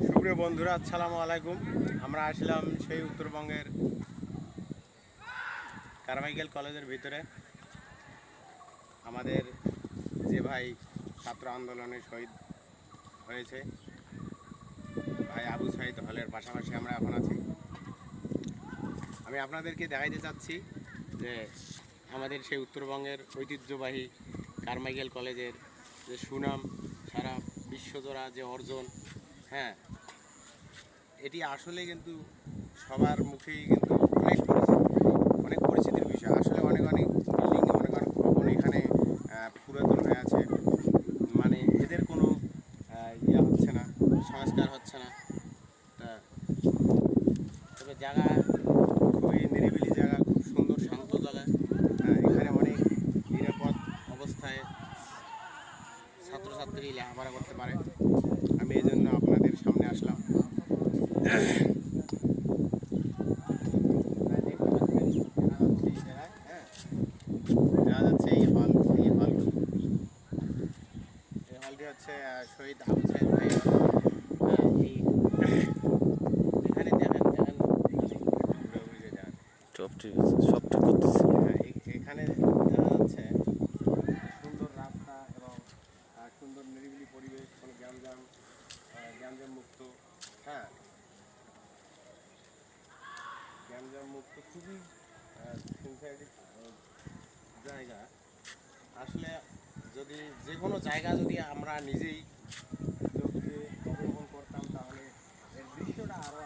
সুপ্রিয় বন্ধুরা, আসসালামু আলাইকুম। আমরা আসলাম সেই উত্তরবঙ্গের কারমাইকেল কলেজের ভিতরে। আমাদের যে ভাই ছাত্র আন্দোলনে শহীদ হয়েছে, ভাই আবু সাইদ হলের পাশাপাশি আমরা এখন আছি। আমি আপনাদেরকে দেখাইতে চাচ্ছি যে আমাদের সেই উত্তরবঙ্গের ঐতিহ্যবাহী কারমাইকেল কলেজের যে সুনাম, সারা বিশ্বজোড়া যে অর্জন, হ্যাঁ, এটি আসলে কিন্তু সবার মুখেই কিন্তু অনেক পরিচিতির বিষয়। আসলে অনেক বিল্ডিং, অনেক ভবন এখানে পুরাতন হয়ে আছে, মানে এদের কোনো ইয়া হচ্ছে না, সংস্কার হচ্ছে না। তবে জায়গা খুবই নিরিবিলি জায়গা, খুব সুন্দর শান্ত জায়গা। হ্যাঁ, এখানে অনেক নিরাপদ অবস্থায় ছাত্রছাত্রী লেখাপড়া করতে পারে। আমি এই জন্য আপনাদের সামনে আসলাম। দেখা যাচ্ছে এই হলটি হচ্ছে শহীদ আবু সাইদ ভাই। এই এখানে দেখেন ঘুরে যান। সব ঠিক আছে, সব ঠিক করতেছি। এখানে দেখা যাচ্ছে সুন্দর রাস্তা এবং সুন্দর নিরিবিলি পরিবেশ, কোনো গ্যাঞ্জাম মুক্ত। হ্যাঁ, গ্যাঞ্জাম মুক্ত, খুবই সিনথেটিক জায়গা। আসলে যদি যে কোনো জায়গা যদি আমরা নিজেই চোখ দিয়ে অবলোকন করতাম, তাহলে এর দৃশ্যটা আরও